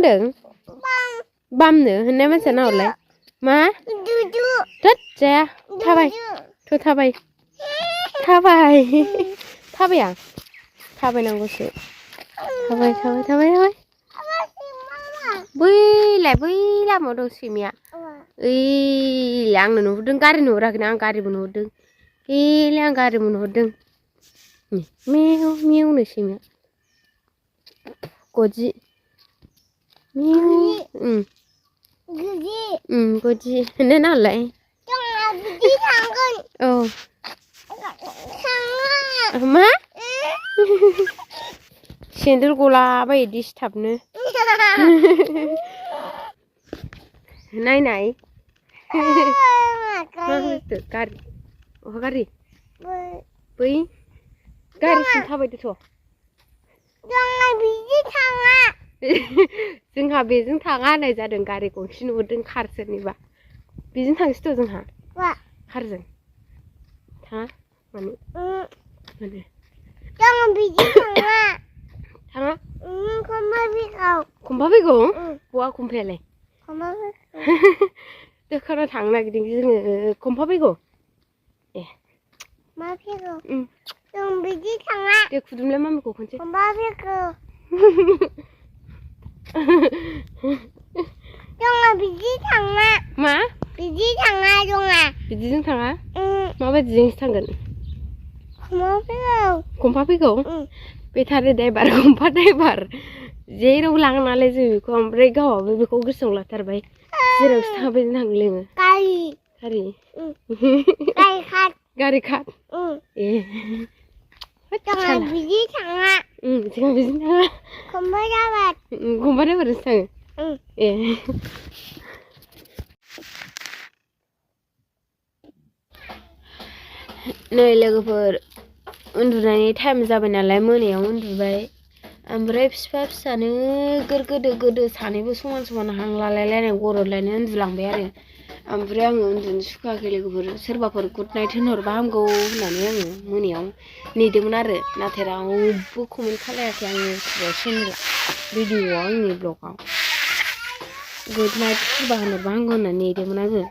होनदों बामनो होननाय मानसिया नाहरलाय मा थोद जाया थाबाय थ' थाबाय थाबाय थाबायनांगौसो थाबाय बै लामायाव दं सैमाया ओइ आंनो नुहुरदों गारि नुहुराखैना आं गारिबो नुहुरदों एले आं गारिबो नुहुरदों मेव मेवनो सैमाया गजि गजि होननो नालाय औ मा सेन्देल गलाबायो डिस्टार्बनो नायनाय मा बुस्थु गारि अहा गारि बै गारिसिम थाबायदोथ' जोंहा बेजों थाङा होननाय जादों गारि गंसे नुहुरदों कार सोरनिबा बेजों थांसैथ' जोंहा कारजों थाङा मानो थाङा खम्फा फैगौ बहा खम्फायालाय दखानाव थांनो नागिरदों जोङो खम्फा फैगौ ए मा फैगौ जों बिदि थाङा दे खुदुमलाय मामिखौ खनसे खम्फा फैगौ जोङो बिदि थाङा मा बिदि थाङा जोङा बिदिजों थाङा माबायदिजोंसो थांगोन खम्फा फैगौ बेटारि ड्राइभार खम्फा ड्राइभार जेराव लाङो नालाय जों बेखौ ओमफ्राय गावहाबो बेखौ गोसोआव लाथारबाय जेरावसो थाबायनो थांनो लोङो गारि खार ए जोंहा बिदि थाङा जोंहा बिदिनो थाङा खम्फा ड्राइभारजोंसो थाङो ए नै लोगोफोर उन्दुनायनि टाइम जाबाय नालाय मोनायाव उन्दुबाय ओमफ्राय फिसानो गोदो सानैबो समान हां लालायलायनाय गरदलायनो उन्दुलांबाय आरो ओमफ्राय आङो उन्दुनो सुखुवाखै लोगोफोर सोरबाफोर गुड नाइट होनहरबा हामगौ होननानै आङो मोनायाव नेदोंमोन आरो नाथाय रावबो कमेन्ट खालायाखै आंनि चेनेलाव भिडिअ'आव आंनि ब्लगाव गुड नाइट सोरबा होनहरबा हामगौ होननानै नेदोंमोन आङो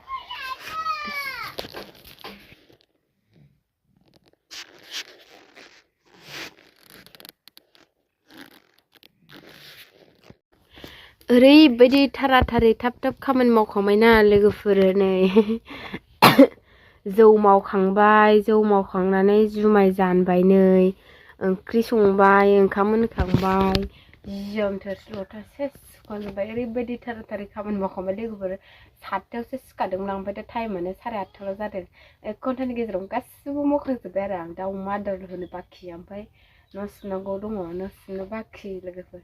ओरैबायदि थाराथारि थाब खामानि मावखांबाय ना लोगोफोर नै जौ मावखांनानै जुमाय जानबाय नै ओंख्रि संबाय ओंखाम मोनखांबाय जि जोम थोरसि लथा सेस सुखांजोब्बाय ओरैबायदि थाराथारि खामानि मावखांबाय लोगोफोर 7थायावसो सिखारदोंमोन ओमफ्राय दा टाइमानो 8:30 जादों 1 घन्टानि गेजेराव गासिबो मावखांजोब्बाय आरो आं दाउ अमा आदार होनो बाखि ओमफ्राय न' सुनांगौ दङ न' सुनो बाखि लोगोफोर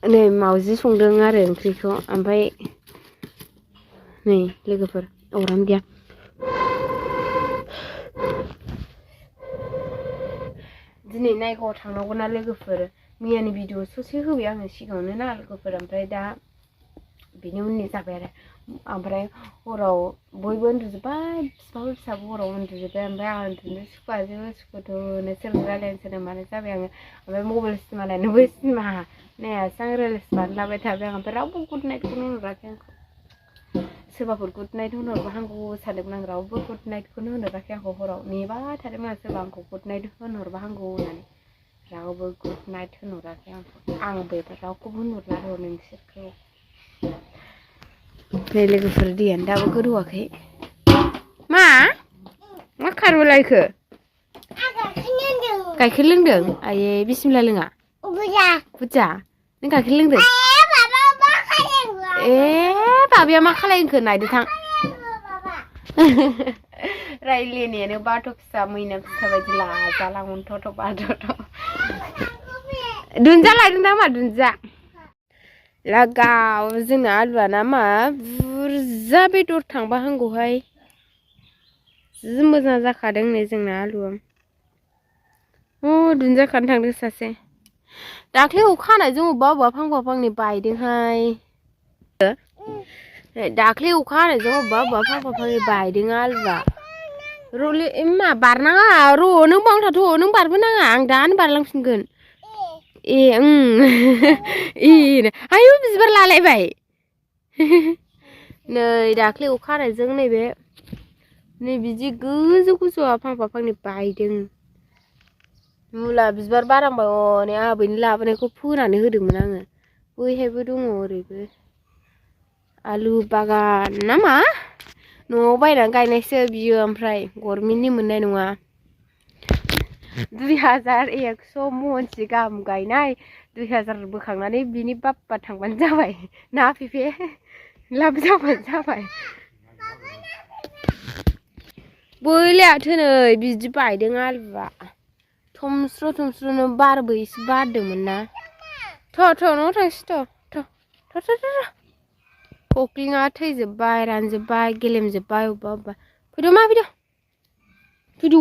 नै मावजि संदों आरो ओंख्रिखौ ओमफ्राय नै लोगोफोर अरानो गैया दिनै नायगावआव थांनांगौना लोगोफोर मैयानि भिडिअ ससे होबाय आङो सिगाङावनो ना लोगोफोर ओमफ्राय दा बेनि उननि जाबाय आरो ओमफ्राय हराव बयबो उन्दुजोब्बाय बिफाबो फिसाबो हराव उन्दुजोब्बाय ओमफ्राय आं उन्दुनो सुखुथ'नो सोरजों रायज्लायनो सोरजों मानो जाबाय आङो ओमफ्राय मबाइल सिनेमा नायनोबो सिनेमा नायासै आं रिल्स बानायलाबाय थाबाय आं ओमफ्राय रावबो गुड नाइटखौनो होनहराखै आंखौ सोरबाफोर गुड नाइट होनहरबा हामगौ सानदोंमोन आं रावबो गुड नाइटखौनो होनहराखै आंखौ हराव नेबाय थादोंमोन आं सोरबा आंखौ गुड नाइट होनहरबा हामगौ होननानै रावबो गुड नाइट होनहराखै आंबो रावखौबो होनहरला र' नोंसोरखौ नै लोगोफोर दैयानो दाबो गोदौवाखै मा खारबोलायखो गाइखेर लोंदों आयै बिसिमला लोङा बुरजा नों गाइखेर लोंदों ए बाबाया मा खालायखो नायदो थां रायलायनायानो बाथ' फिसा मैना फिसा बायदि लाजालांगोनथ' बाथ' दुन्दिया लायदों ना मा दुन्दिया लागाव जोंना आलुआ ना मा बुरजा बेदर थांबा हामगौहाय जि मोजां जाखादों नै जोंना आलुआ दुन्दिया खानो थांदों सासे दाख्लै अखा हानायजों अबेबा फांफा फांनै बायदोंहाय दाख्लै अखा हानायजों अबेबा फांफा फांनै बायदों आलुआ मा बारनाङा र' नों बावनो थाथ' नों बारबो नाङा आं दानो बारलांफिनगोन ए इ आयु बिबार लालायबाय नै दाख्लै अखा हानायजों नैबे नै बिदि गोजौ गोजौआ फांफा फांनै बायदों मुला बिबार बारहांबाय नै आबैनि लाबोनायखौ फोनानै होदोंमोन आङो बैहायबो दङ ओरैबो आलु बागान ना मा न'आव बायनानै गायनायसो बियो ओमफ्राय गभर्नमेन्टनि मोननाय नङा 2100 महनसे गाहाम गायनाय 2000 बोखांनानै बिनि बाप्पा थांबानो जाबाय ना फेफे लाब जाबानो जाबाय बैलायाथो नै बिदि बायदों आलुआ थमस्र' बारबो एसे बारदोंमोन ना थ' न'आव थांसै थ' खख्लिङा थैजोब्बाय रानजोब्बाय गेलेमजोब्बाय अबेबा फैद' मा फैद'